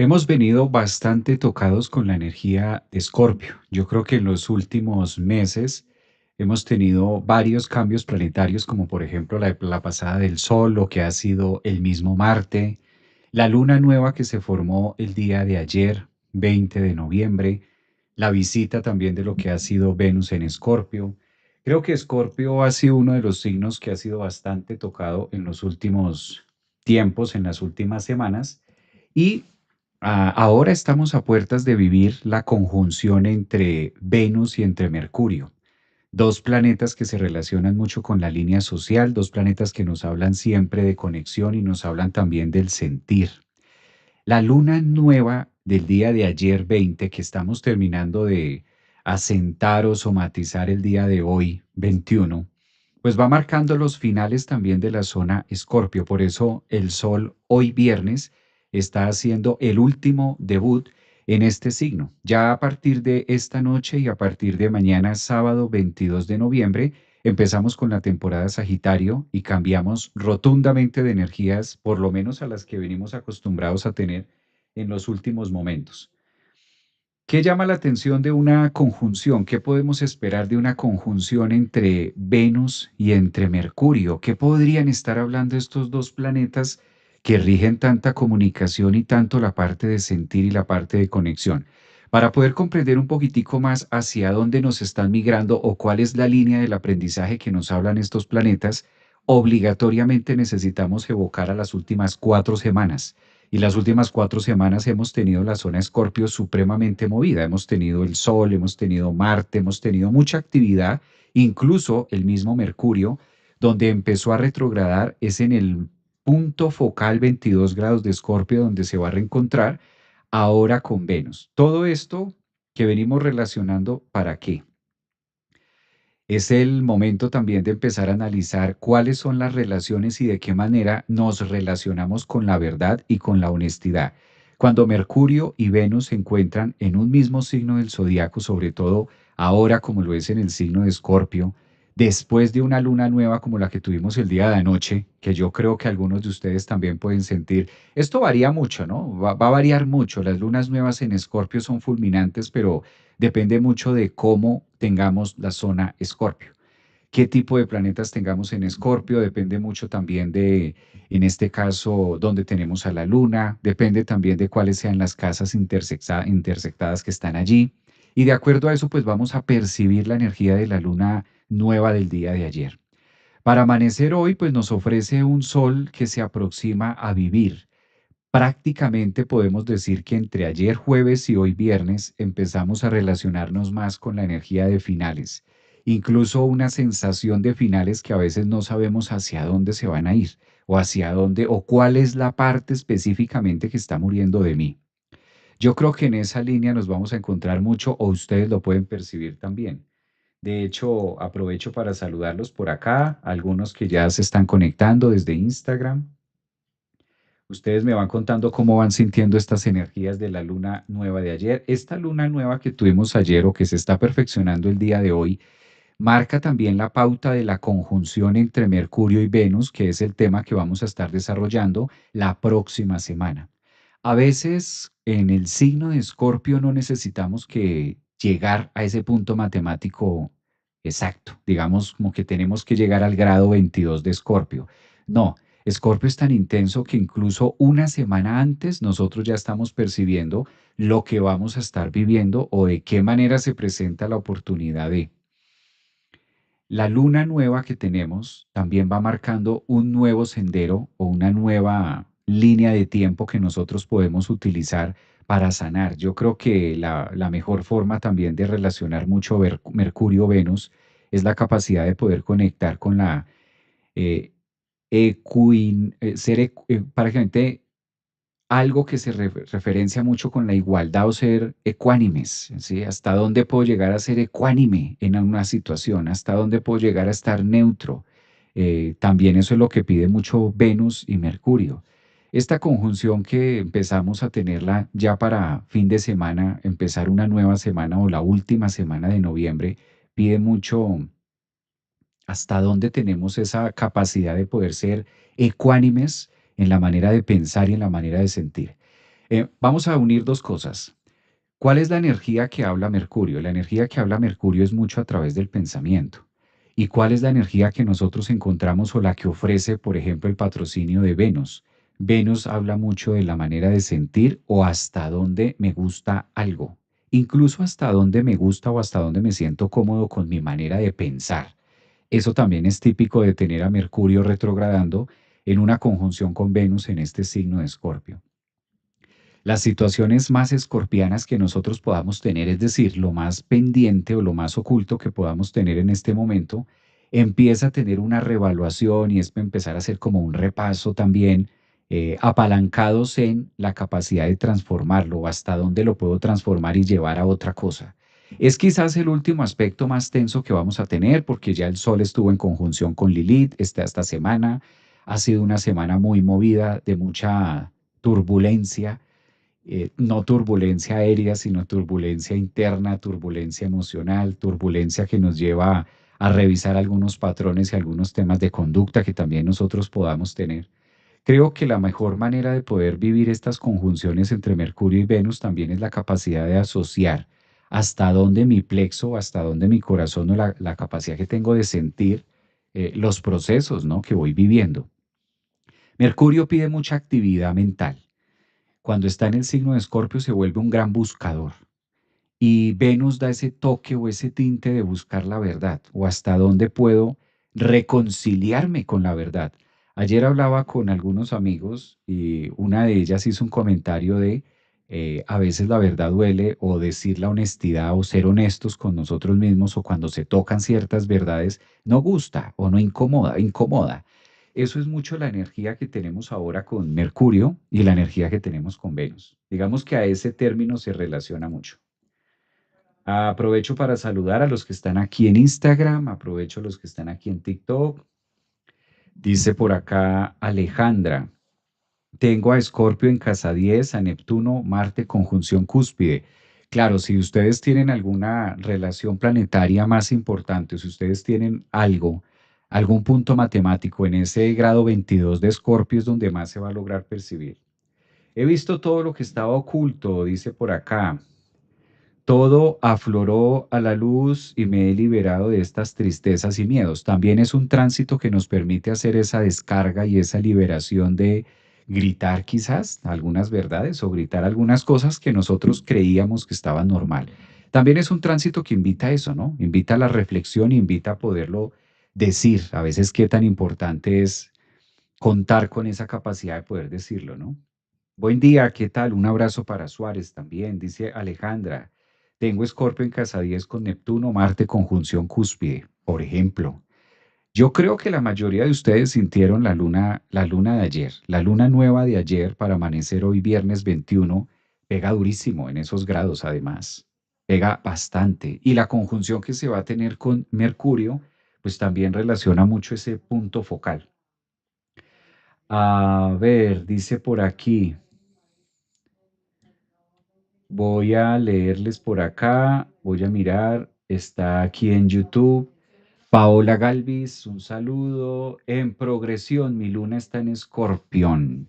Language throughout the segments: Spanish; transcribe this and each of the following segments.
Hemos venido bastante tocados con la energía de Escorpio. Yo creo que en los últimos meses hemos tenido varios cambios planetarios, como por ejemplo la pasada del Sol, lo que ha sido el mismo Marte, la luna nueva que se formó el día de ayer, 20 de noviembre, la visita también de lo que ha sido Venus en Escorpio. Creo que Escorpio ha sido uno de los signos que ha sido bastante tocado en los últimos tiempos, en las últimas semanas. Y ahora estamos a puertas de vivir la conjunción entre Venus y entre Mercurio, dos planetas que se relacionan mucho con la línea social, dos planetas que nos hablan siempre de conexión y nos hablan también del sentir. La luna nueva del día de ayer 20, que estamos terminando de asentar o somatizar el día de hoy 21, pues va marcando los finales también de la zona Escorpio. Por eso el Sol hoy viernes está haciendo el último debut en este signo. Ya a partir de esta noche y a partir de mañana, sábado 22 de noviembre, empezamos con la temporada Sagitario y cambiamos rotundamente de energías, por lo menos a las que venimos acostumbrados a tener en los últimos momentos. ¿Qué llama la atención de una conjunción? ¿Qué podemos esperar de una conjunción entre Venus y entre Mercurio? ¿Qué podrían estar hablando estos dos planetas que rigen tanta comunicación y tanto la parte de sentir y la parte de conexión? Para poder comprender un poquitico más hacia dónde nos están migrando o cuál es la línea del aprendizaje que nos hablan estos planetas, obligatoriamente necesitamos evocar a las últimas 4 semanas. Y las últimas 4 semanas hemos tenido la zona Escorpio supremamente movida. Hemos tenido el Sol, hemos tenido Marte, hemos tenido mucha actividad, incluso el mismo Mercurio, donde empezó a retrogradar, es en el punto focal 22 grados de Escorpio, donde se va a reencontrar ahora con Venus. Todo esto que venimos relacionando, ¿para qué? Es el momento también de empezar a analizar cuáles son las relaciones y de qué manera nos relacionamos con la verdad y con la honestidad. Cuando Mercurio y Venus se encuentran en un mismo signo del zodiaco, sobre todo ahora como lo es en el signo de Escorpio, después de una luna nueva como la que tuvimos el día de anoche, que yo creo que algunos de ustedes también pueden sentir, esto varía mucho, ¿no? Va a variar mucho. Las lunas nuevas en Escorpio son fulminantes, pero depende mucho de cómo tengamos la zona Escorpio. Qué tipo de planetas tengamos en Escorpio depende mucho también de, en este caso, dónde tenemos a la Luna, depende también de cuáles sean las casas intersectadas que están allí. Y de acuerdo a eso, pues vamos a percibir la energía de la Luna nueva del día de ayer. Para amanecer hoy, pues nos ofrece un sol que se aproxima a vivir. Prácticamente podemos decir que entre ayer jueves y hoy viernes empezamos a relacionarnos más con la energía de finales, incluso una sensación de finales que a veces no sabemos hacia dónde se van a ir o hacia dónde o cuál es la parte específicamente que está muriendo de mí. Yo creo que en esa línea nos vamos a encontrar mucho o ustedes lo pueden percibir también. De hecho, aprovecho para saludarlos por acá, algunos que ya se están conectando desde Instagram. Ustedes me van contando cómo van sintiendo estas energías de la luna nueva de ayer. Esta luna nueva que tuvimos ayer o que se está perfeccionando el día de hoy, marca también la pauta de la conjunción entre Mercurio y Venus, que es el tema que vamos a estar desarrollando la próxima semana. A veces en el signo de Escorpio no necesitamos que llegar a ese punto matemático exacto, digamos como que tenemos que llegar al grado 22 de Escorpio. No, Escorpio es tan intenso que incluso una semana antes nosotros ya estamos percibiendo lo que vamos a estar viviendo o de qué manera se presenta la oportunidad de. La luna nueva que tenemos también va marcando un nuevo sendero o una nueva línea de tiempo que nosotros podemos utilizar para sanar. Yo creo que la mejor forma también de relacionar mucho Mercurio-Venus es la capacidad de poder conectar con la eh, prácticamente algo que se referencia mucho con la igualdad o ser ecuánimes, ¿sí? ¿Hasta dónde puedo llegar a ser ecuánime en una situación? ¿Hasta dónde puedo llegar a estar neutro? También eso es lo que pide mucho Venus y Mercurio. Esta conjunción que empezamos a tenerla ya para fin de semana, empezar una nueva semana o la última semana de noviembre, pide mucho hasta dónde tenemos esa capacidad de poder ser ecuánimes en la manera de pensar y en la manera de sentir. Vamos a unir dos cosas. ¿Cuál es la energía que habla Mercurio? La energía que habla Mercurio es mucho a través del pensamiento. ¿Y cuál es la energía que nosotros encontramos o la que ofrece, por ejemplo, el patrocinio de Venus? Venus habla mucho de la manera de sentir o hasta dónde me gusta algo, incluso hasta dónde me gusta o hasta dónde me siento cómodo con mi manera de pensar. Eso también es típico de tener a Mercurio retrogradando en una conjunción con Venus en este signo de Escorpio. Las situaciones más escorpianas que nosotros podamos tener, es decir, lo más pendiente o lo más oculto que podamos tener en este momento, empieza a tener una revaluación y es empezar a hacer como un repaso también, apalancados en la capacidad de transformarlo o hasta dónde lo puedo transformar y llevar a otra cosa. Es quizás el último aspecto más tenso que vamos a tener porque ya el Sol estuvo en conjunción con Lilith esta semana. Ha sido una semana muy movida, de mucha turbulencia, no turbulencia aérea, sino turbulencia interna, turbulencia emocional, turbulencia que nos lleva a revisar algunos patrones y algunos temas de conducta que también nosotros podamos tener. Creo que la mejor manera de poder vivir estas conjunciones entre Mercurio y Venus también es la capacidad de asociar hasta dónde mi plexo, hasta dónde mi corazón o la capacidad que tengo de sentir los procesos, ¿no?, que voy viviendo. Mercurio pide mucha actividad mental. Cuando está en el signo de Escorpio se vuelve un gran buscador y Venus da ese toque o ese tinte de buscar la verdad o hasta dónde puedo reconciliarme con la verdad. Ayer hablaba con algunos amigos y una de ellas hizo un comentario de a veces la verdad duele o decir la honestidad o ser honestos con nosotros mismos o cuando se tocan ciertas verdades no gusta o no incomoda, incomoda. Eso es mucho la energía que tenemos ahora con Mercurio y la energía que tenemos con Venus. Digamos que a ese término se relaciona mucho. Aprovecho para saludar a los que están aquí en Instagram, aprovecho a los que están aquí en TikTok. Dice por acá Alejandra, tengo a Escorpio en casa 10, a Neptuno, Marte, conjunción cúspide. Claro, si ustedes tienen alguna relación planetaria más importante, o si ustedes tienen algo, algún punto matemático en ese grado 22 de Escorpio es donde más se va a lograr percibir. He visto todo lo que estaba oculto, dice por acá. Todo afloró a la luz y me he liberado de estas tristezas y miedos. También es un tránsito que nos permite hacer esa descarga y esa liberación de gritar quizás algunas verdades o gritar algunas cosas que nosotros creíamos que estaban normal. También es un tránsito que invita a eso, ¿no? Invita a la reflexión, invita a poderlo decir. A veces qué tan importante es contar con esa capacidad de poder decirlo, ¿no? Buen día, ¿qué tal? Un abrazo para Suárez también, dice Alejandra. Tengo Escorpio en casa 10 con Neptuno, Marte, conjunción cúspide, por ejemplo. Yo creo que la mayoría de ustedes sintieron la luna de ayer. La luna nueva de ayer para amanecer hoy viernes 21 pega durísimo en esos grados además. Pega bastante. Y la conjunción que se va a tener con Mercurio, pues también relaciona mucho ese punto focal. A ver, dice por aquí. Voy a leerles por acá, voy a mirar, está aquí en YouTube. Paola Galvis, un saludo. En progresión, mi luna está en Escorpión.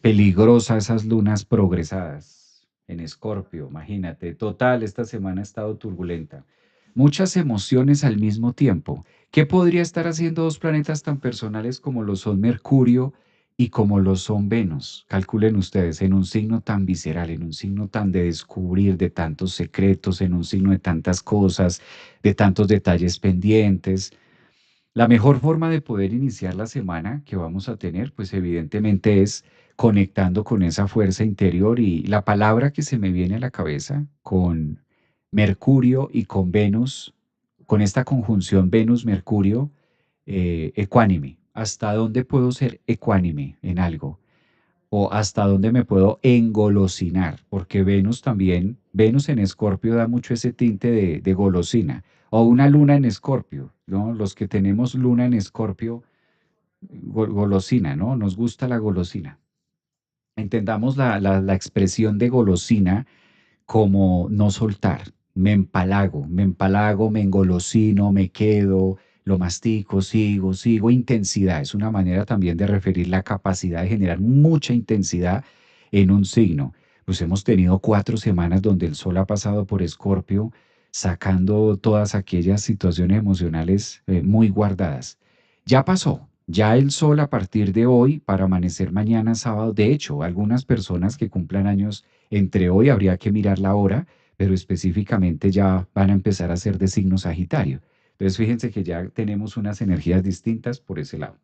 Peligrosa esas lunas progresadas en Escorpio, imagínate. Total, esta semana ha estado turbulenta. Muchas emociones al mismo tiempo. ¿Qué podría estar haciendo dos planetas tan personales como lo son Mercurio y como lo son Venus? Calculen ustedes, en un signo tan visceral, en un signo tan de descubrir, de tantos secretos, en un signo de tantas cosas, de tantos detalles pendientes. La mejor forma de poder iniciar la semana que vamos a tener, pues evidentemente es conectando con esa fuerza interior y la palabra que se me viene a la cabeza con Mercurio y con Venus, con esta conjunción Venus-Mercurio, ecuánime. ¿Hasta dónde puedo ser ecuánime en algo? O hasta dónde me puedo engolosinar, porque Venus también, Venus en Escorpio da mucho ese tinte de golosina, o una luna en Escorpio, ¿no? Los que tenemos luna en Escorpio, golosina, ¿no? Nos gusta la golosina. Entendamos la expresión de golosina como no soltar. Me empalago, me engolosino, me quedo, lo mastico, sigo, sigo. Intensidad es una manera también de referir la capacidad de generar mucha intensidad en un signo. Pues hemos tenido 4 semanas donde el Sol ha pasado por Escorpio, sacando todas aquellas situaciones emocionales muy guardadas. Ya pasó, ya el Sol a partir de hoy, para amanecer mañana sábado, de hecho, algunas personas que cumplan años entre hoy habría que mirar la hora, pero específicamente ya van a empezar a ser de signo Sagitario. Entonces, fíjense que ya tenemos unas energías distintas por ese lado.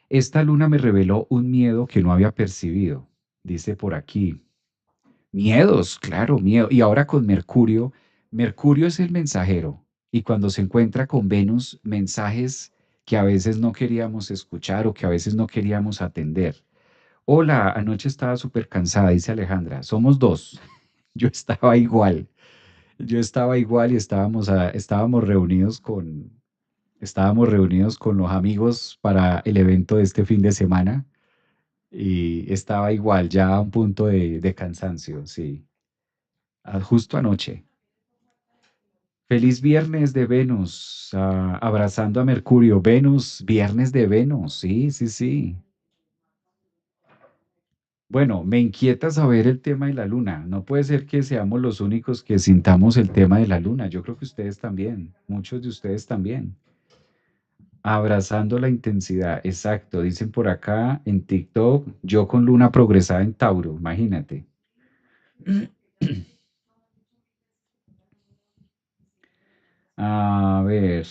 Esta luna me reveló un miedo que no había percibido, dice por aquí. Miedos, claro, miedo. Y ahora con Mercurio, Mercurio es el mensajero. Y cuando se encuentra con Venus, mensajes que a veces no queríamos escuchar o que a veces no queríamos atender. Hola, anoche estaba súper cansada, dice Alejandra. Somos dos. Yo estaba igual. Yo estaba igual y estábamos reunidos con los amigos para el evento de este fin de semana y estaba igual, ya a un punto de cansancio, sí. Justo anoche. Feliz viernes de Venus, abrazando a Mercurio. Venus, viernes de Venus, sí, sí, sí. Bueno, me inquieta saber el tema de la luna. No puede ser que seamos los únicos que sintamos el tema de la luna. Yo creo que ustedes también, muchos de ustedes también. Abrazando la intensidad, exacto. Dicen por acá en TikTok, yo con luna progresada en Tauro, imagínate. A ver,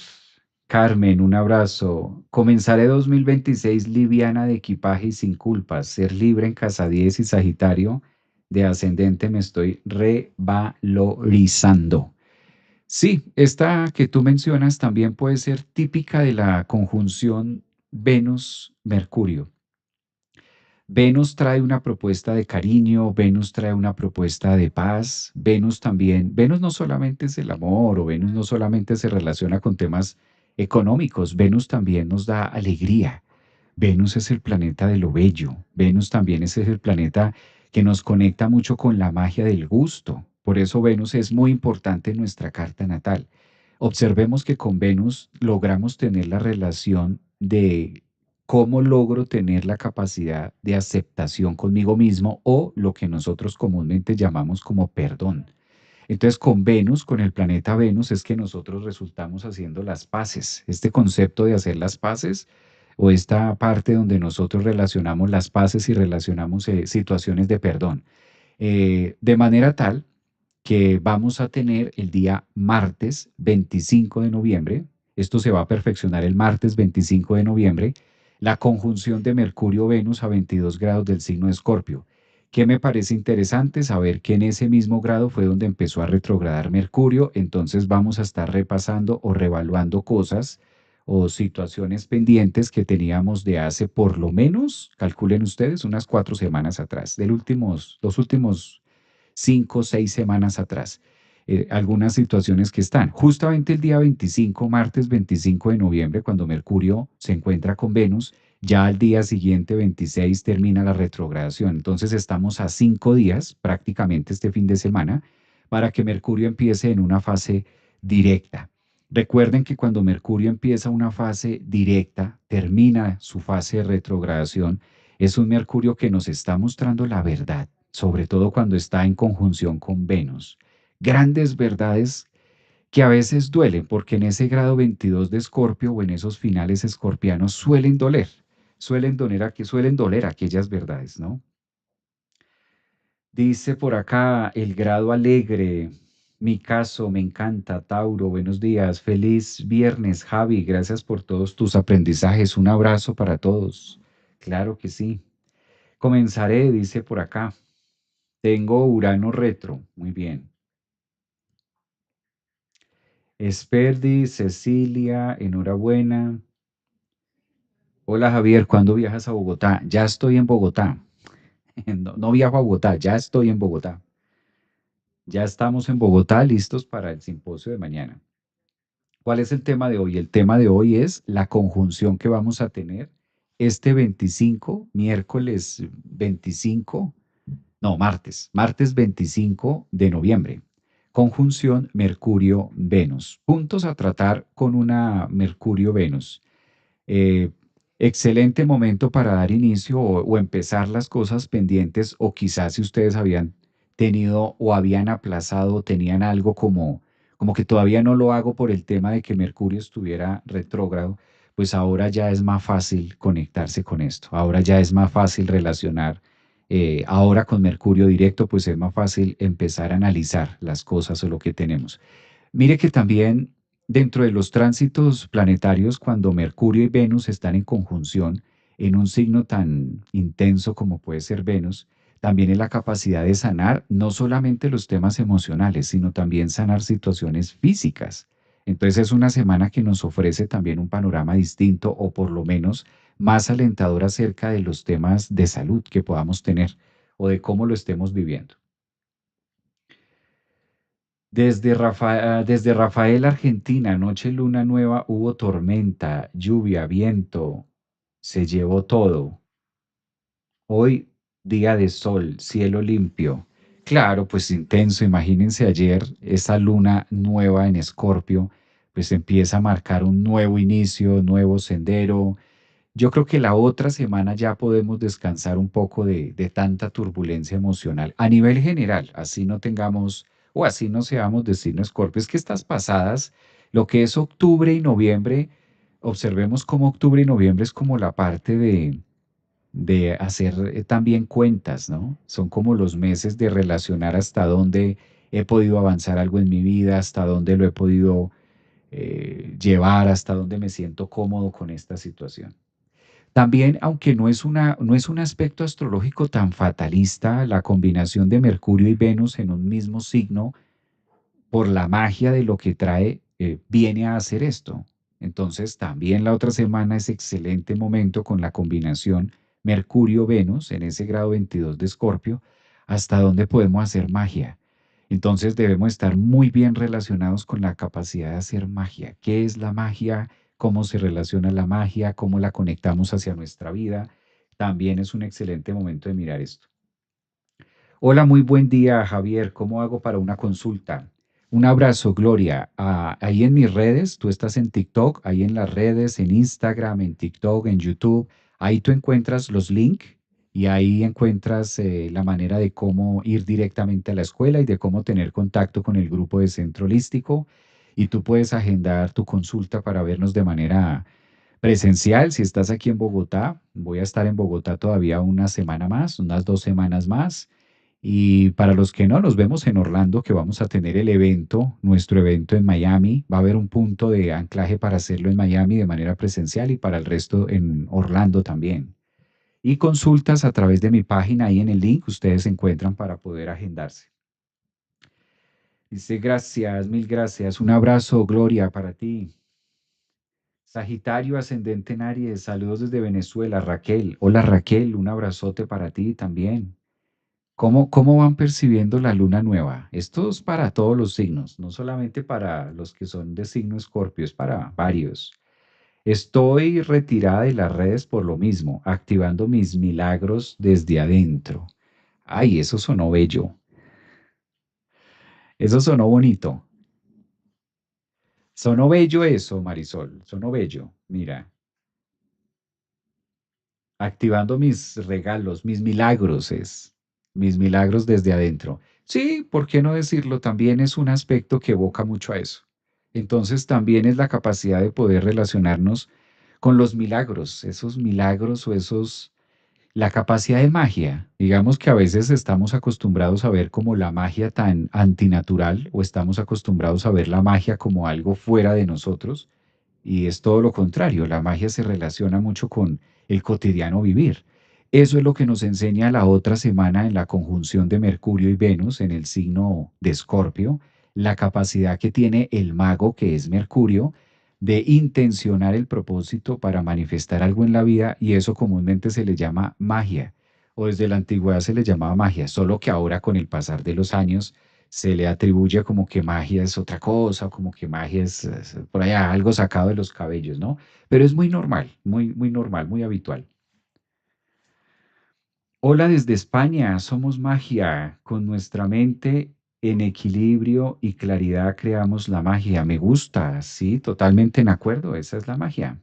Carmen, un abrazo. Comenzaré 2026 liviana de equipaje y sin culpas. Ser libre en casa 10 y Sagitario de ascendente me estoy revalorizando. Sí, esta que tú mencionas también puede ser típica de la conjunción Venus-Mercurio. Venus trae una propuesta de cariño, Venus trae una propuesta de paz, Venus también, Venus no solamente es el amor o Venus no solamente se relaciona con temas económicos, Venus también nos da alegría. Venus es el planeta de lo bello, Venus también es el planeta que nos conecta mucho con la magia del gusto. Por eso Venus es muy importante en nuestra carta natal. Observemos que con Venus logramos tener la relación de cómo logro tener la capacidad de aceptación conmigo mismo o lo que nosotros comúnmente llamamos como perdón. Entonces, con Venus, con el planeta Venus, es que nosotros resultamos haciendo las paces. Este concepto de hacer las paces o esta parte donde nosotros relacionamos las paces y relacionamos situaciones de perdón. De manera tal que vamos a tener el día martes 25 de noviembre, esto se va a perfeccionar el martes 25 de noviembre, la conjunción de Mercurio-Venus a 22 grados del signo de Escorpio. ¿Qué me parece interesante? Saber que en ese mismo grado fue donde empezó a retrogradar Mercurio, entonces vamos a estar repasando o revaluando cosas o situaciones pendientes que teníamos de hace por lo menos, calculen ustedes, unas 4 semanas atrás, los últimos 5 o 6 semanas atrás. Algunas situaciones que están. Justamente el día 25, martes 25 de noviembre, cuando Mercurio se encuentra con Venus, ya al día siguiente, 26, termina la retrogradación. Entonces estamos a 5 días, prácticamente este fin de semana, para que Mercurio empiece en una fase directa. Recuerden que cuando Mercurio empieza una fase directa, termina su fase de retrogradación, es un Mercurio que nos está mostrando la verdad, sobre todo cuando está en conjunción con Venus. Grandes verdades que a veces duelen, porque en ese grado 22 de Escorpio o en esos finales escorpianos suelen doler aquellas verdades, ¿no? Dice por acá el grado alegre. Mi caso, me encanta, Tauro. Buenos días. Feliz viernes, Javi. Gracias por todos tus aprendizajes. Un abrazo para todos. Claro que sí. Comenzaré, dice por acá. Tengo Urano retro. Muy bien. Esperdi, Cecilia, enhorabuena. Hola Javier, ¿cuándo viajas a Bogotá? Ya estoy en Bogotá. No, no viajo a Bogotá, ya estoy en Bogotá. Ya estamos en Bogotá listos para el simposio de mañana. ¿Cuál es el tema de hoy? El tema de hoy es la conjunción que vamos a tener este 25, miércoles 25, no, martes 25 de noviembre. Conjunción Mercurio-Venus. Puntos a tratar con una Mercurio-Venus. Excelente momento para dar inicio o empezar las cosas pendientes o quizás si ustedes habían tenido o habían aplazado o tenían algo como que todavía no lo hago por el tema de que Mercurio estuviera retrógrado, pues ahora ya es más fácil conectarse con esto, ahora ya es más fácil relacionar, ahora con Mercurio directo, pues es más fácil empezar a analizar las cosas o lo que tenemos. Mire que también dentro de los tránsitos planetarios, cuando Mercurio y Venus están en conjunción en un signo tan intenso como puede ser Venus, también es la capacidad de sanar no solamente los temas emocionales, sino también sanar situaciones físicas. Entonces es una semana que nos ofrece también un panorama distinto o por lo menos más alentador acerca de los temas de salud que podamos tener o de cómo lo estemos viviendo. Desde Rafael, Argentina, noche luna nueva, hubo tormenta, lluvia, viento, se llevó todo. Hoy, día de sol, cielo limpio. Claro, pues intenso. Imagínense ayer, esa luna nueva en Escorpio, pues empieza a marcar un nuevo inicio, nuevo sendero. Yo creo que la otra semana ya podemos descansar un poco de tanta turbulencia emocional a nivel general, así no tengamos o así no seamos de signo Escorpio. Es que estas pasadas, lo que es octubre y noviembre, observemos cómo octubre y noviembre es como la parte de hacer también cuentas, ¿no? Son como los meses de relacionar hasta dónde he podido avanzar algo en mi vida, hasta dónde lo he podido llevar, hasta dónde me siento cómodo con esta situación. También, aunque no es un aspecto astrológico tan fatalista, la combinación de Mercurio y Venus en un mismo signo, por la magia de lo que trae, viene a hacer esto. Entonces, también la otra semana es excelente momento con la combinación Mercurio-Venus en ese grado 22 de Escorpio, hasta donde podemos hacer magia. Entonces debemos estar muy bien relacionados con la capacidad de hacer magia. ¿Qué es la magia? ¿Cómo se relaciona la magia? ¿Cómo la conectamos hacia nuestra vida? También es un excelente momento de mirar esto. Hola, muy buen día, Javier. ¿Cómo hago para una consulta? Un abrazo, Gloria. Ahí en mis redes, tú estás en TikTok, ahí en las redes, en Instagram, en TikTok, en YouTube, ahí tú encuentras los links y ahí encuentras la manera de cómo ir directamente a la escuela y de cómo tener contacto con el grupo de Centro Holístico. Y tú puedes agendar tu consulta para vernos de manera presencial. Si estás aquí en Bogotá, voy a estar en Bogotá todavía una semana más, unas 2 semanas más. Y para los que no, nos vemos en Orlando, que vamos a tener el evento, nuestro evento en Miami. Va a haber un punto de anclaje para hacerlo en Miami de manera presencial y para el resto en Orlando también. Y consultas a través de mi página ahí en el link, ustedes encuentran para poder agendarse. Dice, gracias, mil gracias. Un abrazo, Gloria, para ti. Sagitario, ascendente en Aries, saludos desde Venezuela, Raquel. Hola Raquel, un abrazote para ti también. ¿Cómo van percibiendo la luna nueva? Esto es para todos los signos, no solamente para los que son de signo Escorpio, es para varios. Estoy retirada de las redes por lo mismo, activando mis milagros desde adentro. Ay, eso sonó bello, eso sonó bonito. Sonó bello eso, Marisol, sonó bello. Mira, activando mis regalos, mis milagros desde adentro. Sí, ¿por qué no decirlo? También es un aspecto que evoca mucho a eso. Entonces también es la capacidad de poder relacionarnos con los milagros, esos milagros o esos, la capacidad de magia. Digamos que a veces estamos acostumbrados a ver como la magia tan antinatural o estamos acostumbrados a ver la magia como algo fuera de nosotros y es todo lo contrario, la magia se relaciona mucho con el cotidiano vivir. Eso es lo que nos enseña la otra semana en la conjunción de Mercurio y Venus en el signo de Escorpio, la capacidad que tiene el mago, que es Mercurio, de intencionar el propósito para manifestar algo en la vida y eso comúnmente se le llama magia o desde la antigüedad se le llamaba magia, solo que ahora con el pasar de los años se le atribuye como que magia es otra cosa, como que magia es por allá algo sacado de los cabellos, ¿no? Pero es muy normal, muy normal, muy habitual. Hola desde España, somos magia. Con nuestra mente en equilibrio y claridad creamos la magia. Me gusta, sí, totalmente en acuerdo, esa es la magia.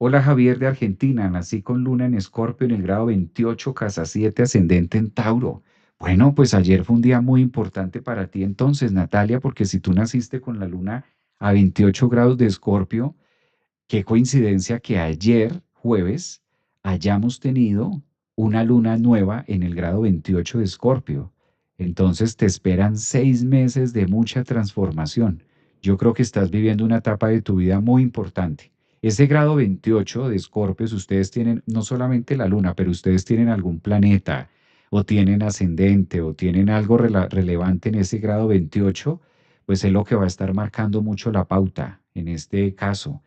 Hola Javier de Argentina, nací con luna en Escorpio en el grado 28, casa 7, ascendente en Tauro. Bueno, pues ayer fue un día muy importante para ti entonces, Natalia, porque si tú naciste con la luna a 28 grados de Escorpio, qué coincidencia que ayer, jueves, hayamos tenido una luna nueva en el grado 28 de Escorpio. Entonces te esperan 6 meses de mucha transformación. Yo creo que estás viviendo una etapa de tu vida muy importante. Ese grado 28 de Escorpio, si ustedes tienen no solamente la luna, pero ustedes tienen algún planeta o tienen ascendente o tienen algo relevante en ese grado 28, pues es lo que va a estar marcando mucho la pauta en este caso.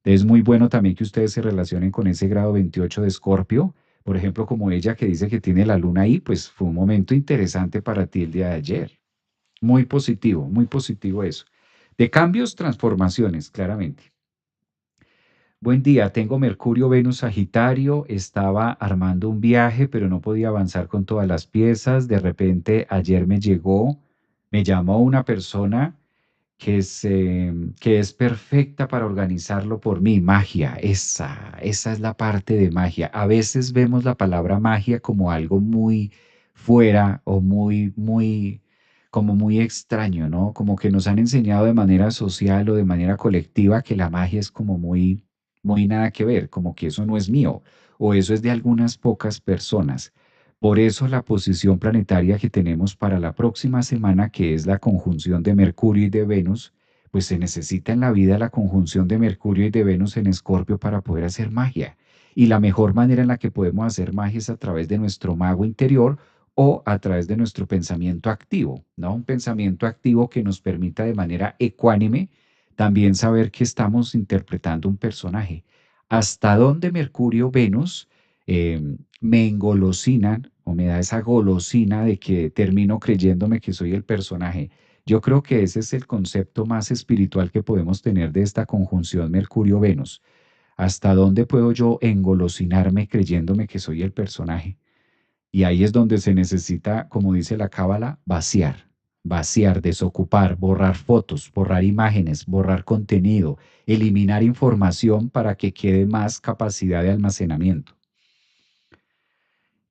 Es muy bueno también que ustedes se relacionen con ese grado 28 de Escorpio. Por ejemplo, como ella que dice que tiene la luna ahí, pues fue un momento interesante para ti el día de ayer. Muy positivo eso. De cambios, transformaciones, claramente. Buen día, tengo Mercurio, Venus, Sagitario. Estaba armando un viaje, pero no podía avanzar con todas las piezas. De repente, ayer me llamó una persona que es perfecta para organizarlo por mí. Magia, esa es la parte de magia. A veces vemos la palabra magia como algo muy fuera o como muy extraño, ¿no? Como que nos han enseñado de manera social o de manera colectiva que la magia es como muy nada que ver, como que eso no es mío o eso es de algunas pocas personas. Por eso la posición planetaria que tenemos para la próxima semana, que es la conjunción de Mercurio y de Venus, pues se necesita en la vida la conjunción de Mercurio y de Venus en Escorpio para poder hacer magia. Y la mejor manera en la que podemos hacer magia es a través de nuestro mago interior o a través de nuestro pensamiento activo, ¿no? Un pensamiento activo que nos permita de manera ecuánime también saber que estamos interpretando un personaje. Hasta dónde Mercurio, Venus me engolosinan o me da esa golosina de que termino creyéndome que soy el personaje. Yo creo que ese es el concepto más espiritual que podemos tener de esta conjunción Mercurio-Venus. ¿Hasta dónde puedo yo engolosinarme creyéndome que soy el personaje? Y ahí es donde se necesita, como dice la Cábala, vaciar, desocupar, borrar fotos, borrar imágenes, borrar contenido, eliminar información para que quede más capacidad de almacenamiento.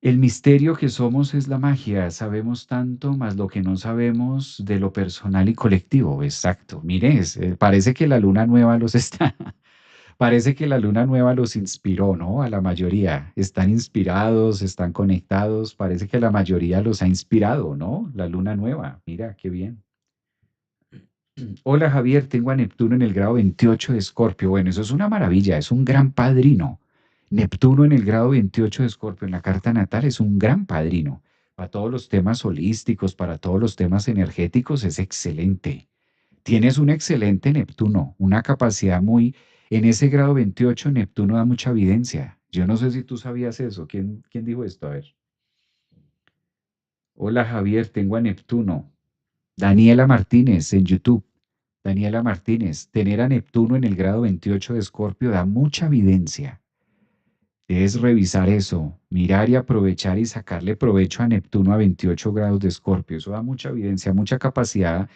El misterio que somos es la magia. Sabemos tanto, más lo que no sabemos de lo personal y colectivo. Exacto. Mire, parece que la luna nueva los está, parece que la luna nueva los inspiró, ¿no? A la mayoría. Están inspirados, están conectados. Parece que la mayoría los ha inspirado, ¿no? La luna nueva. Mira, qué bien. Hola Javier, tengo a Neptuno en el grado 28 de Escorpio. Bueno, eso es una maravilla, es un gran padrino. Neptuno en el grado 28 de Escorpio en la carta natal es un gran padrino. Para todos los temas holísticos, para todos los temas energéticos, es excelente. Tienes un excelente Neptuno, una capacidad muy... En ese grado 28, Neptuno da mucha evidencia. Yo no sé si tú sabías eso. ¿Quién dijo esto? A ver. Hola Javier, tengo a Neptuno. Daniela Martínez en YouTube. Daniela Martínez, tener a Neptuno en el grado 28 de Escorpio da mucha evidencia. Debes revisar eso, mirar y aprovechar y sacarle provecho a Neptuno a 28 grados de Escorpio. Eso da mucha evidencia, mucha capacidad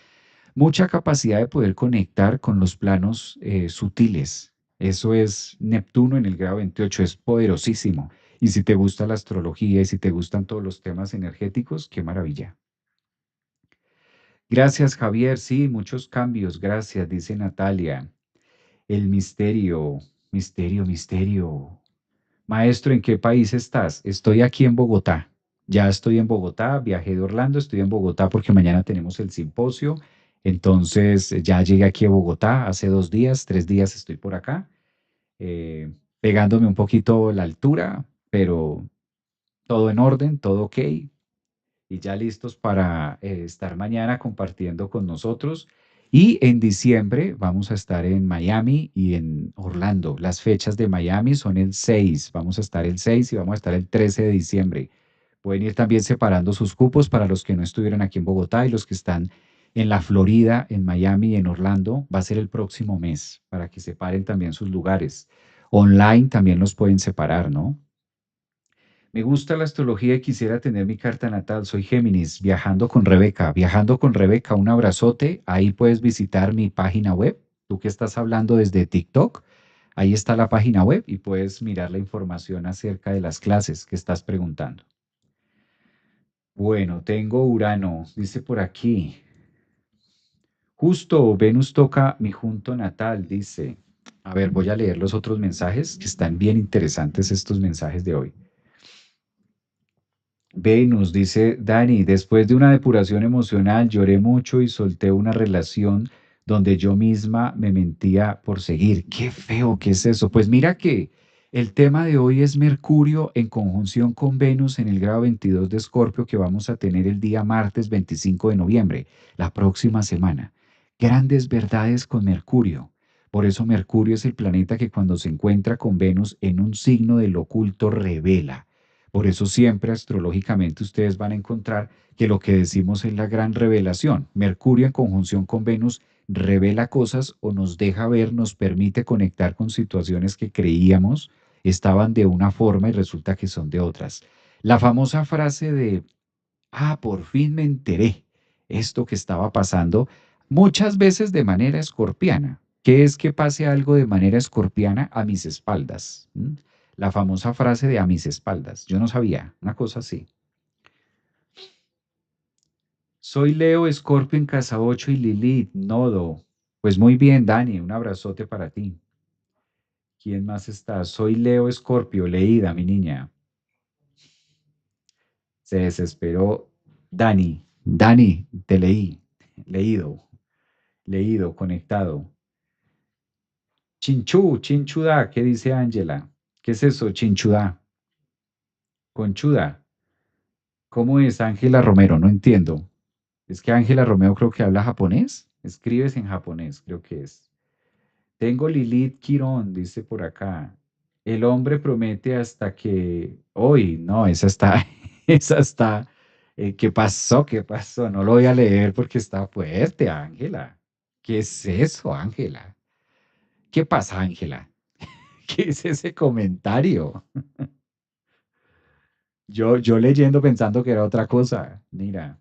de poder conectar con los planos sutiles. Eso es Neptuno en el grado 28, es poderosísimo. Y si te gusta la astrología y si te gustan todos los temas energéticos, qué maravilla. Gracias, Javier. Sí, muchos cambios. Gracias, dice Natalia. El misterio, misterio. Maestro, ¿en qué país estás? Estoy aquí en Bogotá. Ya estoy en Bogotá, viajé de Orlando, estoy en Bogotá porque mañana tenemos el simposio. Entonces, ya llegué aquí a Bogotá hace 2 días, 3 días estoy por acá, pegándome un poquito la altura, pero todo en orden, todo ok y ya listos para estar mañana compartiendo con nosotros. Y en diciembre vamos a estar en Miami y en Orlando. Las fechas de Miami son el 6. Vamos a estar el 6 y vamos a estar el 13 de diciembre. Pueden ir también separando sus cupos para los que no estuvieron aquí en Bogotá y los que están en la Florida, en Miami y en Orlando. Va a ser el próximo mes para que separen también sus lugares. Online también los pueden separar, ¿no? Me gusta la astrología y quisiera tener mi carta natal. Soy Géminis, viajando con Rebeca. Viajando con Rebeca, un abrazote. Ahí puedes visitar mi página web. Tú que estás hablando desde TikTok, Ahí está la página web y puedes mirar la información acerca de las clases que estás preguntando. Bueno, tengo Urano, dice por aquí. Justo, Venus toca mi junto natal, dice. A ver, voy a leer los otros mensajes, que están bien interesantes estos mensajes de hoy. Venus, dice Dani, después de una depuración emocional lloré mucho y solté una relación donde yo misma me mentía por seguir. Qué feo que es eso. Pues mira que el tema de hoy es Mercurio en conjunción con Venus en el grado 22 de Escorpio que vamos a tener el día martes 25 de noviembre, la próxima semana. Grandes verdades con Mercurio. Por eso Mercurio es el planeta que cuando se encuentra con Venus en un signo del oculto revela. Por eso siempre astrológicamente ustedes van a encontrar que lo que decimos es la gran revelación. Mercurio en conjunción con Venus revela cosas o nos deja ver, nos permite conectar con situaciones que creíamos estaban de una forma y resulta que son de otras. La famosa frase de, por fin me enteré, esto que estaba pasando, muchas veces de manera escorpiana. ¿Qué es que pase algo de manera escorpiana a mis espaldas? ¿Mm? La famosa frase de a mis espaldas. Yo no sabía, una cosa así. Soy Leo, Escorpio en casa 8 y Lilith, Nodo. Pues muy bien, Dani, un abrazote para ti. ¿Quién más está? Soy Leo, Escorpio, leída, mi niña. Se desesperó. Dani, Dani, te leí, leído, leído, conectado. Chinchú, chinchuda, ¿qué dice Ángela? ¿Qué es eso, chinchuda? Conchuda. ¿Cómo es Ángela Romero? No entiendo. Es que Ángela Romero creo que habla japonés. Escribes en japonés, creo que es. Tengo Lilith Quirón, dice por acá. El hombre promete hasta que... Hoy, no, esa está, esa está... ¿Qué pasó? ¿Qué pasó? No lo voy a leer porque está fuerte, Ángela. ¿Qué es eso, Ángela? ¿Qué pasa, Ángela? ¿Qué es ese comentario? Yo leyendo pensando que era otra cosa. Mira,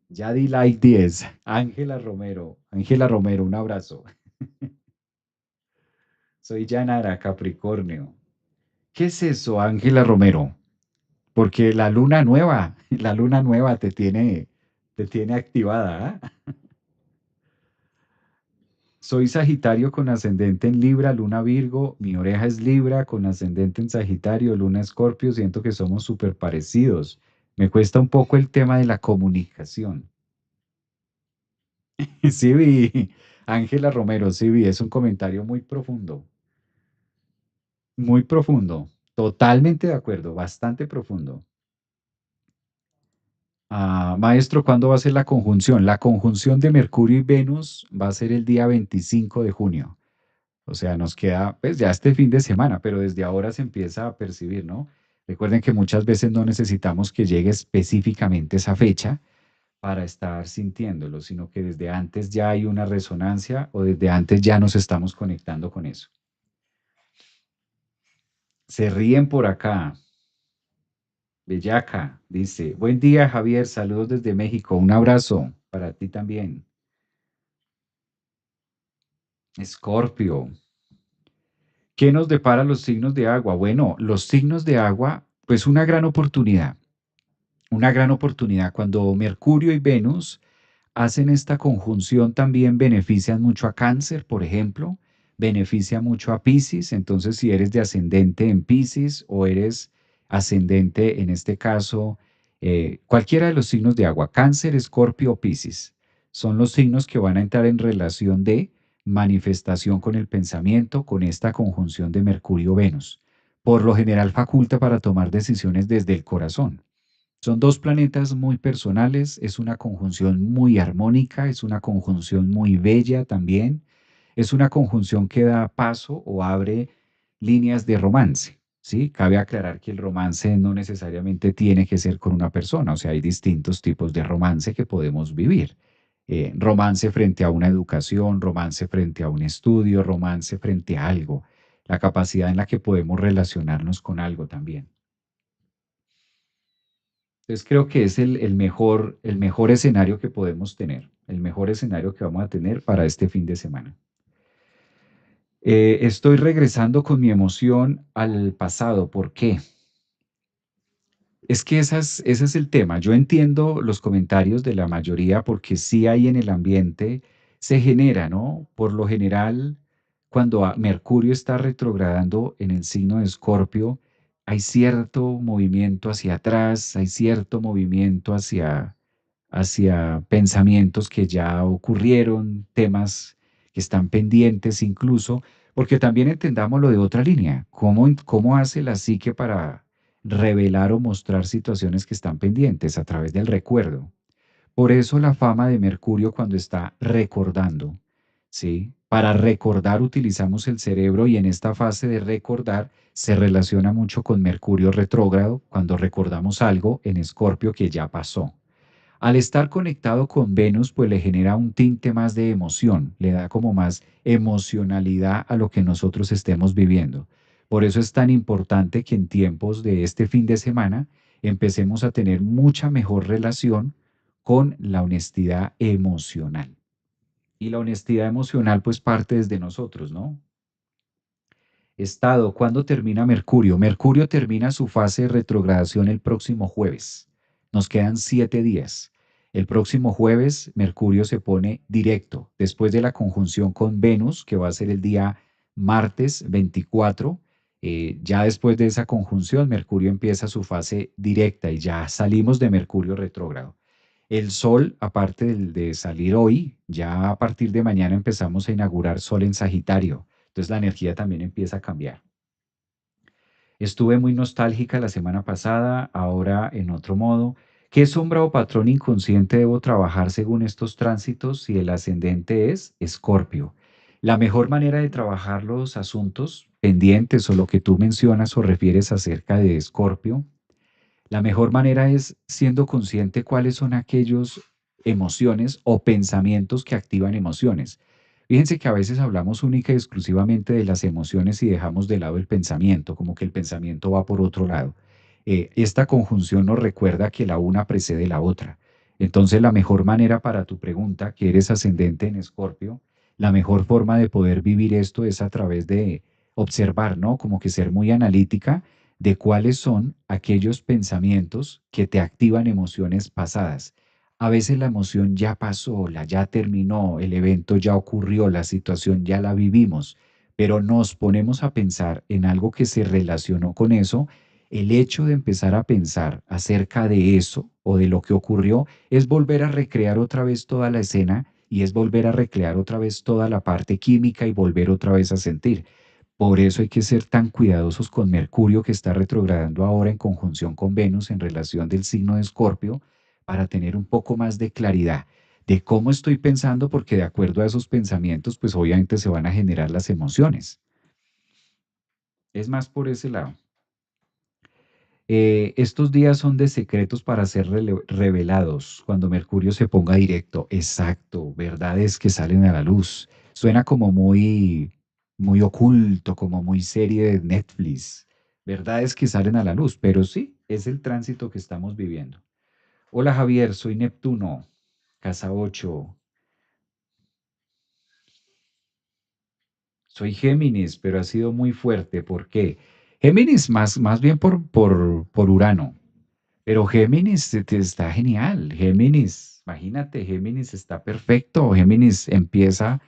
ya di like 10. Ángela Romero, un abrazo. Soy Yanara Capricornio. ¿Qué es eso, Ángela Romero? Porque la luna nueva te tiene activada. ¿Ah? Soy Sagitario con ascendente en Libra, luna Virgo, mi oreja es Libra con ascendente en Sagitario, luna Escorpio, siento que somos súper parecidos. Me cuesta un poco el tema de la comunicación. Sí vi, Ángela Romero, sí vi, es un comentario muy profundo, totalmente de acuerdo, bastante profundo. Maestro, ¿cuándo va a ser la conjunción? La conjunción de Mercurio y Venus va a ser el día 25 de junio. O sea, nos queda pues ya este fin de semana, pero desde ahora se empieza a percibir, ¿no? Recuerden que muchas veces no necesitamos que llegue específicamente esa fecha para estar sintiéndolo, sino que desde antes ya hay una resonancia o desde antes ya nos estamos conectando con eso. Se ríen por acá. Bellaca dice, buen día Javier, saludos desde México, un abrazo para ti también. Escorpio, ¿qué nos depara los signos de agua? Bueno, los signos de agua, pues una gran oportunidad. Una gran oportunidad. Cuando Mercurio y Venus hacen esta conjunción, también benefician mucho a Cáncer, por ejemplo, beneficia mucho a Piscis. Entonces, si eres de ascendente en Piscis o eres ascendente, en este caso, cualquiera de los signos de agua, Cáncer, Escorpio o Piscis, son los signos que van a entrar en relación de manifestación con el pensamiento, con esta conjunción de Mercurio-Venus. Por lo general faculta para tomar decisiones desde el corazón. Son dos planetas muy personales, es una conjunción muy armónica, es una conjunción muy bella también, es una conjunción que da paso o abre líneas de romance, ¿sí? Cabe aclarar que el romance no necesariamente tiene que ser con una persona, o sea, hay distintos tipos de romance que podemos vivir. Romance frente a una educación, romance frente a un estudio, romance frente a algo, la capacidad en la que podemos relacionarnos con algo también. Entonces creo que es el mejor escenario que podemos tener, el mejor escenario que vamos a tener para este fin de semana. Estoy regresando con mi emoción al pasado. ¿Por qué? Es que ese es el tema. Yo entiendo los comentarios de la mayoría porque sí hay en el ambiente, se genera, ¿no? Por lo general, cuando Mercurio está retrogradando en el signo de Escorpio, hay cierto movimiento hacia atrás, hay cierto movimiento hacia pensamientos que ya ocurrieron, temas que están pendientes incluso, porque también entendamos lo de otra línea, cómo hace la psique para revelar o mostrar situaciones que están pendientes a través del recuerdo. Por eso la fama de Mercurio cuando está recordando, ¿sí? Para recordar utilizamos el cerebro y en esta fase de recordar se relaciona mucho con Mercurio retrógrado cuando recordamos algo en Escorpio que ya pasó. Al estar conectado con Venus, pues le genera un tinte más de emoción, le da como más emocionalidad a lo que nosotros estemos viviendo. Por eso es tan importante que en tiempos de este fin de semana empecemos a tener mucha mejor relación con la honestidad emocional. Y la honestidad emocional pues parte desde nosotros, ¿no? Estado, ¿cuándo termina Mercurio? Mercurio termina su fase de retrogradación el próximo jueves. Nos quedan 7 días. El próximo jueves, Mercurio se pone directo, después de la conjunción con Venus, que va a ser el día martes 24. Ya después de esa conjunción, Mercurio empieza su fase directa y ya salimos de Mercurio retrógrado. El Sol, aparte de salir hoy, ya a partir de mañana empezamos a inaugurar Sol en Sagitario. Entonces la energía también empieza a cambiar. Estuve muy nostálgica la semana pasada, ahora en otro modo. ¿Qué sombra o patrón inconsciente debo trabajar según estos tránsitos si el ascendente es Escorpio? La mejor manera de trabajar los asuntos pendientes o lo que tú mencionas o refieres acerca de Escorpio, la mejor manera es siendo consciente cuáles son aquellos emociones o pensamientos que activan emociones. Fíjense que a veces hablamos única y exclusivamente de las emociones y dejamos de lado el pensamiento, como que el pensamiento va por otro lado. Esta conjunción nos recuerda que la una precede la otra. Entonces, la mejor manera para tu pregunta, que eres ascendente en Escorpio, la mejor forma de poder vivir esto es a través de observar, ¿no? Como que ser muy analítica de cuáles son aquellos pensamientos que te activan emociones pasadas. A veces la emoción ya pasó, la ya terminó, el evento ya ocurrió, la situación ya la vivimos, pero nos ponemos a pensar en algo que se relacionó con eso. El hecho de empezar a pensar acerca de eso o de lo que ocurrió es volver a recrear otra vez toda la escena y es volver a recrear otra vez toda la parte química y volver otra vez a sentir. Por eso hay que ser tan cuidadosos con Mercurio que está retrogradando ahora en conjunción con Venus en relación del signo de Escorpio para tener un poco más de claridad de cómo estoy pensando, porque de acuerdo a esos pensamientos, pues obviamente se van a generar las emociones. Es más por ese lado. Estos días son de secretos para ser revelados cuando Mercurio se ponga directo. Exacto, verdades que salen a la luz. Suena como muy oculto, como muy serie de Netflix. Verdades que salen a la luz, pero sí, es el tránsito que estamos viviendo. Hola Javier, soy Neptuno, casa 8. Soy Géminis, pero ha sido muy fuerte. ¿Por qué? Géminis más bien por Urano. Pero Géminis está genial. Géminis, imagínate, Géminis está perfecto. Géminis empieza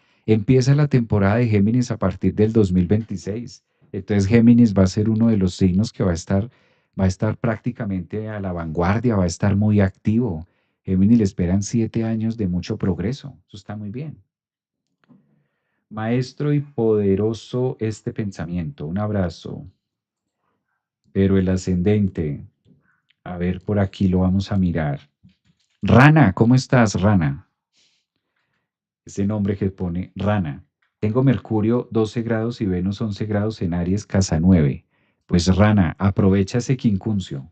la temporada de Géminis a partir del 2026. Entonces Géminis va a ser uno de los signos que va a estar prácticamente a la vanguardia, va a estar muy activo. Géminis le esperan 7 años de mucho progreso. Eso está muy bien. Maestro y poderoso este pensamiento. Un abrazo. Pero el ascendente, a ver, por aquí lo vamos a mirar. Rana, ¿cómo estás, Rana? Ese nombre que pone Rana. Tengo Mercurio 12 grados y Venus 11 grados en Aries, casa 9. Pues Rana, aprovecha ese quincuncio.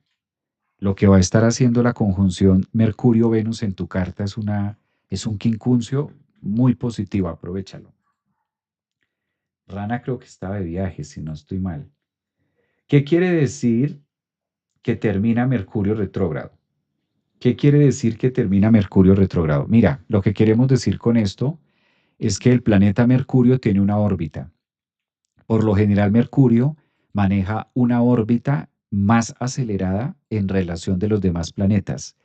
Lo que va a estar haciendo la conjunción Mercurio-Venus en tu carta es un quincuncio muy positivo, aprovechalo. Rana creo que estaba de viaje, si no estoy mal. ¿Qué quiere decir que termina Mercurio retrógrado? ¿Qué quiere decir que termina Mercurio retrógrado? Mira, lo que queremos decir con esto es que el planeta Mercurio tiene una órbita. Por lo general, Mercurio maneja una órbita más acelerada en relación de los demás planetas.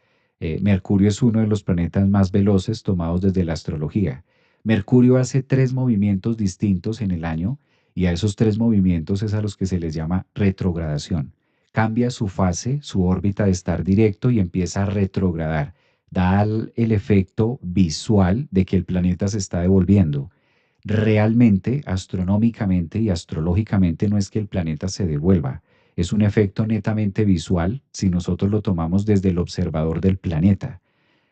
Mercurio es uno de los planetas más veloces tomados desde la astrología. Mercurio hace tres movimientos distintos en el año y a esos tres movimientos es a los que se les llama retrogradación. Cambia su fase, su órbita de estar directo y empieza a retrogradar. Da el efecto visual de que el planeta se está devolviendo. Realmente, astronómicamente y astrológicamente no es que el planeta se devuelva, es un efecto netamente visual si nosotros lo tomamos desde el observador del planeta.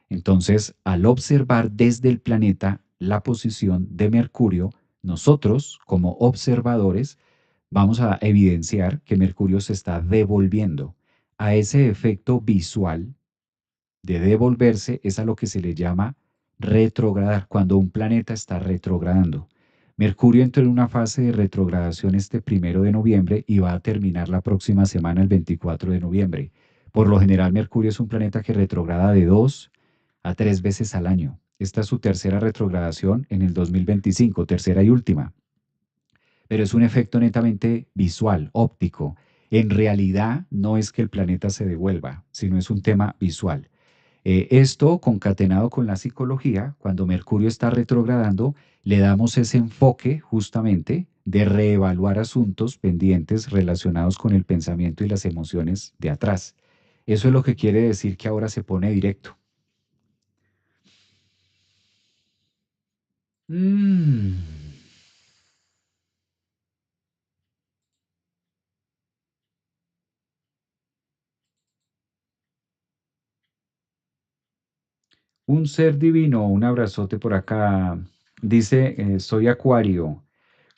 Entonces, al observar desde el planeta la posición de Mercurio, nosotros, como observadores, vamos a evidenciar que Mercurio se está devolviendo. A ese efecto visual de devolverse es a lo que se le llama retrogradar, cuando un planeta está retrogradando. Mercurio entró en una fase de retrogradación este 1 de noviembre y va a terminar la próxima semana, el 24 de noviembre. Por lo general, Mercurio es un planeta que retrograda de 2 a 3 veces al año. Esta es su tercera retrogradación en el 2025, tercera y última. Pero es un efecto netamente visual, óptico. En realidad, no es que el planeta se devuelva, sino es un tema visual. Esto concatenado con la psicología, cuando Mercurio está retrogradando, le damos ese enfoque justamente de reevaluar asuntos pendientes relacionados con el pensamiento y las emociones de atrás. Eso es lo que quiere decir que ahora se pone directo. Mm, un ser divino, un abrazote por acá. Dice, soy Acuario.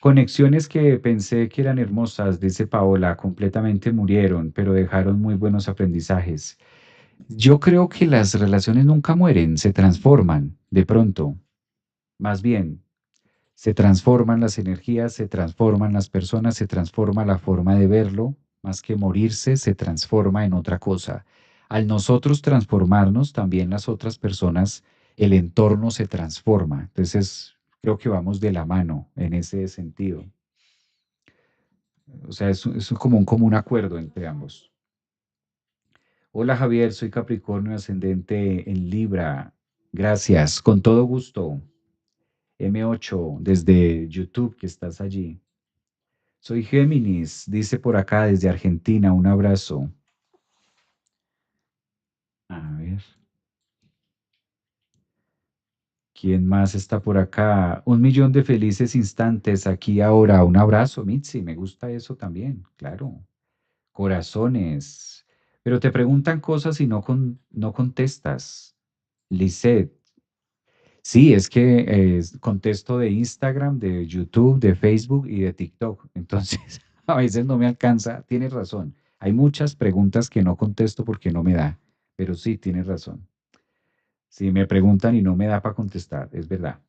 Conexiones que pensé que eran hermosas, dice Paola, completamente murieron, pero dejaron muy buenos aprendizajes. Yo creo que las relaciones nunca mueren, se transforman de pronto. Más bien, se transforman las energías, se transforman las personas, se transforma la forma de verlo, más que morirse, se transforma en otra cosa. Al nosotros transformarnos, también las otras personas, el entorno se transforma. Entonces, creo que vamos de la mano en ese sentido. O sea, es como un común acuerdo entre ambos. Hola Javier, soy Capricornio ascendente en Libra. Gracias, con todo gusto. M8 desde YouTube que estás allí. Soy Géminis, dice por acá desde Argentina, un abrazo. A ver, ¿quién más está por acá? 1 millón de felices instantes aquí ahora. Un abrazo, Mitzi, me gusta eso también, claro. Corazones. Pero te preguntan cosas y no contestas. Lisette. Sí, es que contesto de Instagram, de YouTube, de Facebook y de TikTok. Entonces, a veces no me alcanza. Tienes razón. Hay muchas preguntas que no contesto porque no me da. Pero sí, tienes razón. Si me preguntan y no me da para contestar, es verdad.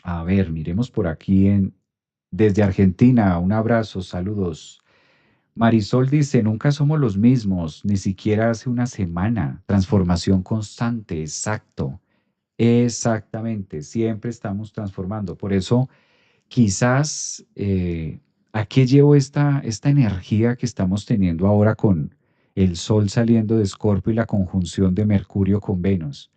A ver, miremos por aquí desde Argentina. Un abrazo, saludos. Marisol dice, nunca somos los mismos, ni siquiera hace una semana. Transformación constante, exacto. Exactamente, siempre estamos transformando. Por eso, quizás, ¿a qué llevo esta energía que estamos teniendo ahora con el Sol saliendo de Escorpio y la conjunción de Mercurio con Venus?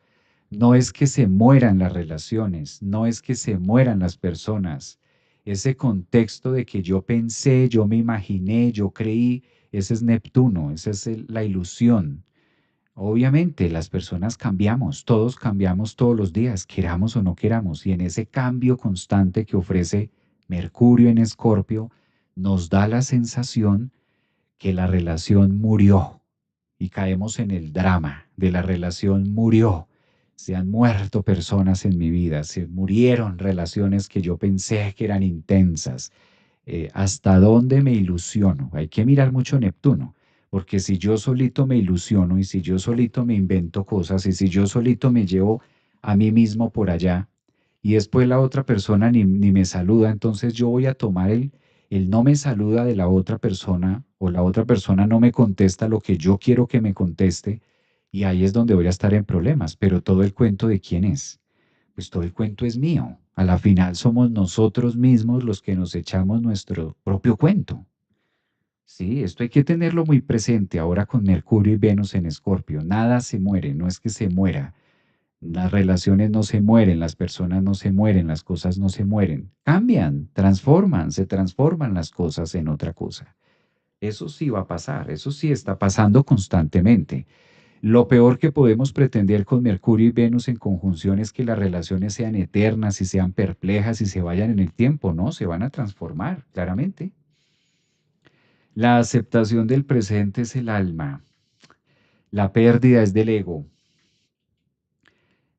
No es que se mueran las relaciones, no es que se mueran las personas. Ese contexto de que yo pensé, yo me imaginé, yo creí, ese es Neptuno, esa es la ilusión. Obviamente, las personas cambiamos todos los días, queramos o no queramos, y en ese cambio constante que ofrece Mercurio en Escorpio, nos da la sensación que la relación murió y caemos en el drama de la relación murió. Se han muerto personas en mi vida, se murieron relaciones que yo pensé que eran intensas, hasta dónde me ilusiono. Hay que mirar mucho Neptuno, porque si yo solito me ilusiono y si yo solito me invento cosas y si yo solito me llevo a mí mismo por allá y después la otra persona ni me saluda, entonces yo voy a tomar el no me saluda de la otra persona o la otra persona no me contesta lo que yo quiero que me conteste y ahí es donde voy a estar en problemas, pero todo el cuento de quién es. pues todo el cuento es mío. A la final somos nosotros mismos los que nos echamos nuestro propio cuento. Sí, esto hay que tenerlo muy presente ahora con Mercurio y Venus en Escorpio. Nada se muere, no es que se muera. Las relaciones no se mueren, las personas no se mueren, las cosas no se mueren. Cambian, transforman, se transforman las cosas en otra cosa. Eso sí va a pasar, eso sí está pasando constantemente. Lo peor que podemos pretender con Mercurio y Venus en conjunción es que las relaciones sean eternas y sean perplejas y se vayan en el tiempo, ¿no? Se van a transformar, claramente. La aceptación del presente es el alma. La pérdida es del ego.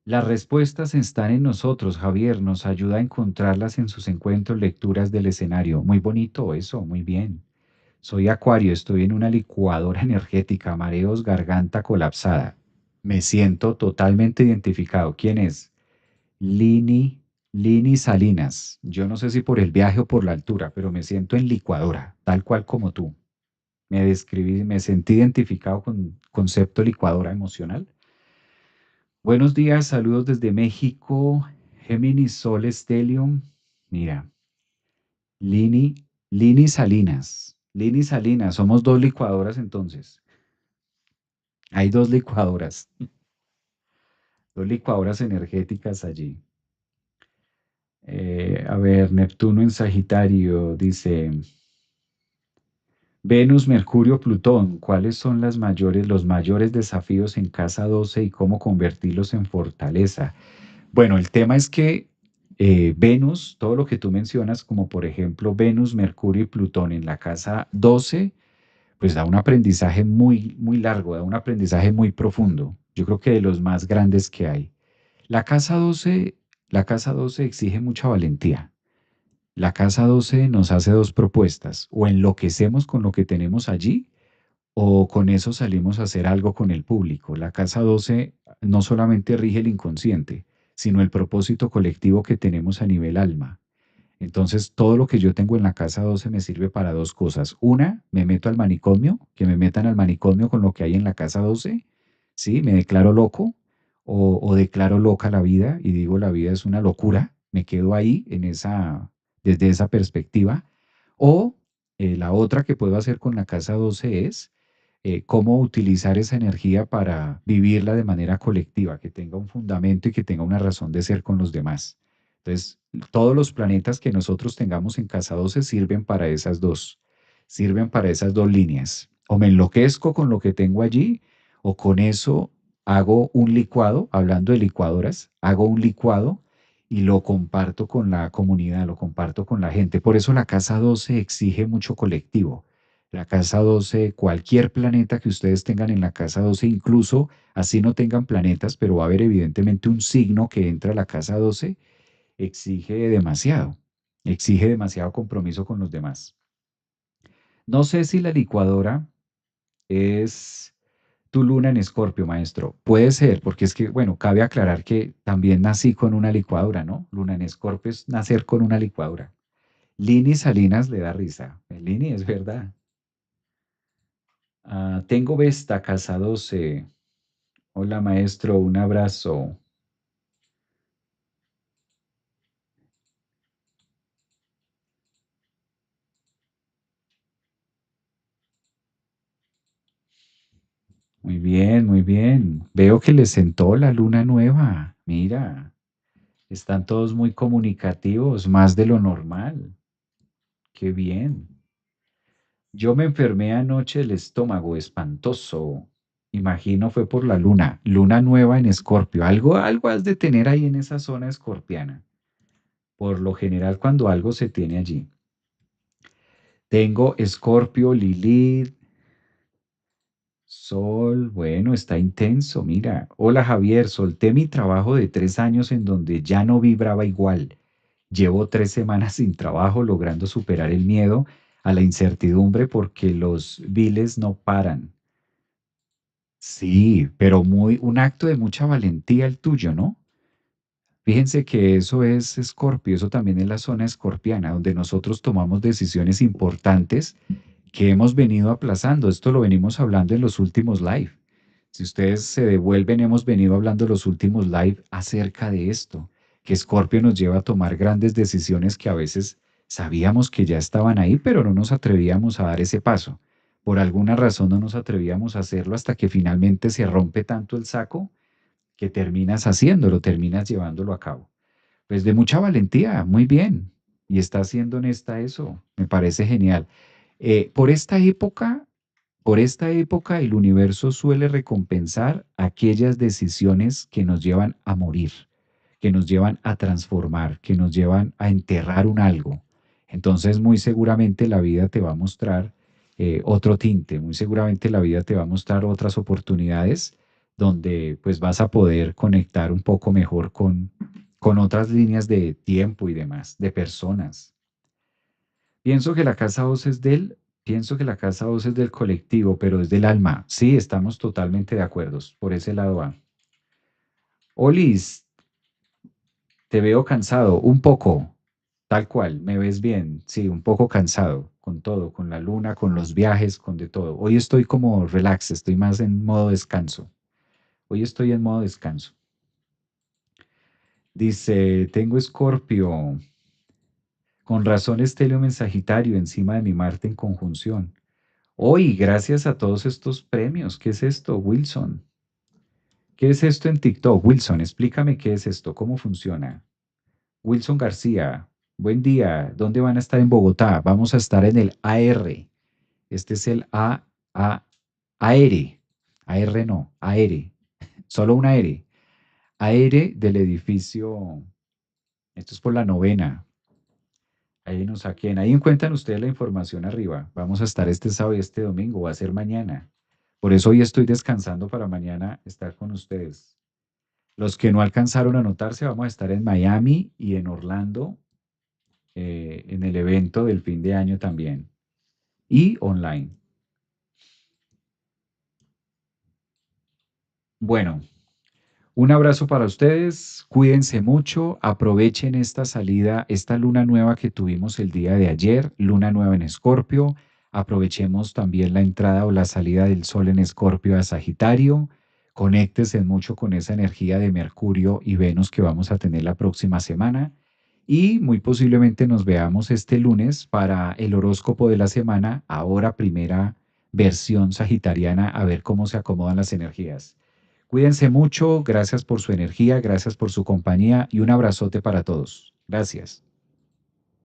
Las respuestas están en nosotros, Javier. Nos ayuda a encontrarlas en sus encuentros, lecturas del escenario. Muy bonito eso, muy bien. Soy Acuario, estoy en una licuadora energética, mareos, garganta colapsada. Me siento totalmente identificado. ¿Quién es? Lini, Lini Salinas. Yo no sé si por el viaje o por la altura, pero me siento en licuadora, tal cual como tú. Me describí, me sentí identificado con concepto licuadora emocional. Buenos días, saludos desde México. Géminis Sol Stellium. Mira, Lini, Lini Salinas. Lini Salinas, somos dos licuadoras entonces. Hay dos licuadoras energéticas allí. A ver, Neptuno en Sagitario dice, Venus, Mercurio, Plutón, ¿cuáles son los mayores desafíos en casa 12 y cómo convertirlos en fortaleza? Bueno, el tema es que Venus, todo lo que tú mencionas, como por ejemplo Venus, Mercurio y Plutón en la casa 12, pues da un aprendizaje muy, muy largo, da un aprendizaje muy profundo. Yo creo que de los más grandes que hay. La casa 12, la casa 12 exige mucha valentía. La casa 12 nos hace dos propuestas: o enloquecemos con lo que tenemos allí, o con eso salimos a hacer algo con el público. La casa 12 no solamente rige el inconsciente, sino el propósito colectivo que tenemos a nivel alma. Entonces, todo lo que yo tengo en la casa 12 me sirve para dos cosas. Una, me meto al manicomio, que me metan al manicomio con lo que hay en la casa 12, ¿sí? Me declaro loco o declaro loca la vida y digo la vida es una locura, me quedo ahí desde esa perspectiva. O la otra que puedo hacer con la casa 12 es cómo utilizar esa energía para vivirla de manera colectiva, que tenga un fundamento y que tenga una razón de ser con los demás. Entonces, todos los planetas que nosotros tengamos en casa 12 sirven para esas dos líneas. O me enloquezco con lo que tengo allí, o con eso hago un licuado, hablando de licuadoras, hago un licuado y lo comparto con la comunidad, lo comparto con la gente. Por eso la casa 12 exige mucho colectivo. La casa 12, cualquier planeta que ustedes tengan en la casa 12, incluso así no tengan planetas, pero va a haber evidentemente un signo que entra a la casa 12, exige demasiado compromiso con los demás. No sé si la licuadora es tu luna en Escorpio, maestro. Puede ser, porque es que, bueno, cabe aclarar que también nací con una licuadora, ¿no? Luna en Escorpio es nacer con una licuadora. Lini Salinas le da risa. Lini, es verdad. Tengo Vesta, casa 12. Hola, maestro, un abrazo. Muy bien, muy bien. Veo que les sentó la luna nueva. Mira, están todos muy comunicativos, más de lo normal. Qué bien. Yo me enfermé anoche el estómago, espantoso. Imagino fue por la luna. Luna nueva en Escorpio. Algo has de tener ahí en esa zona escorpiana. Por lo general, cuando algo se tiene allí. Tengo Escorpio, Lilith, Sol, bueno, está intenso, mira. Hola Javier, solté mi trabajo de 3 años en donde ya no vibraba igual. Llevo 3 semanas sin trabajo logrando superar el miedo a la incertidumbre porque los biles no paran. Sí, pero un acto de mucha valentía el tuyo, ¿no? Fíjense que eso es Escorpio, eso también es la zona escorpiana, donde nosotros tomamos decisiones importantes que hemos venido aplazando. Esto lo venimos hablando en los últimos live. Si ustedes se devuelven, hemos venido hablando en los últimos live acerca de esto. que Escorpio nos lleva a tomar grandes decisiones que a veces sabíamos que ya estaban ahí, pero no nos atrevíamos a dar ese paso. Por alguna razón no nos atrevíamos a hacerlo hasta que finalmente se rompe tanto el saco que terminas haciéndolo, terminas llevándolo a cabo. Pues de mucha valentía, muy bien. Y está siendo honesta eso, me parece genial. Por esta época, por esta época el universo suele recompensar aquellas decisiones que nos llevan a morir, que nos llevan a transformar, que nos llevan a enterrar un algo. Entonces, muy seguramente la vida te va a mostrar otro tinte, muy seguramente la vida te va a mostrar otras oportunidades donde pues vas a poder conectar un poco mejor con otras líneas de tiempo y demás, de personas. Pienso que la casa 2 es pienso que la casa 2 es del colectivo, pero es del alma. Sí, estamos totalmente de acuerdo. Por ese lado va. Olis, te veo cansado, un poco, tal cual, me ves bien, sí, un poco cansado, con todo, con la luna, con los viajes, con de todo. Hoy estoy como relax, estoy más en modo descanso. Hoy estoy en modo descanso. Dice, tengo Escorpio, con razón Estelio en Sagitario, encima de mi Marte en conjunción. Hoy, gracias a todos estos premios, ¿qué es esto, Wilson? ¿Qué es esto en TikTok? Wilson, explícame qué es esto, cómo funciona. Wilson García, buen día. ¿Dónde van a estar en Bogotá? Vamos a estar en el AR. Este es el AR. AR no, AR. Solo una R. AR del edificio. Esto es por la novena. Ahí nos saquen. Ahí encuentran ustedes la información arriba. Vamos a estar este sábado y este domingo. Va a ser mañana. Por eso hoy estoy descansando para mañana estar con ustedes. Los que no alcanzaron a anotarse, vamos a estar en Miami y en Orlando en el evento del fin de año también y online. Bueno, un abrazo para ustedes, cuídense mucho, aprovechen esta salida, esta luna nueva que tuvimos el día de ayer, luna nueva en Escorpio, aprovechemos también la entrada o la salida del sol en Escorpio a Sagitario, conéctese mucho con esa energía de Mercurio y Venus que vamos a tener la próxima semana y muy posiblemente nos veamos este lunes para el horóscopo de la semana, ahora primera versión sagitariana, a ver cómo se acomodan las energías. Cuídense mucho, gracias por su energía, gracias por su compañía y un abrazote para todos. Gracias.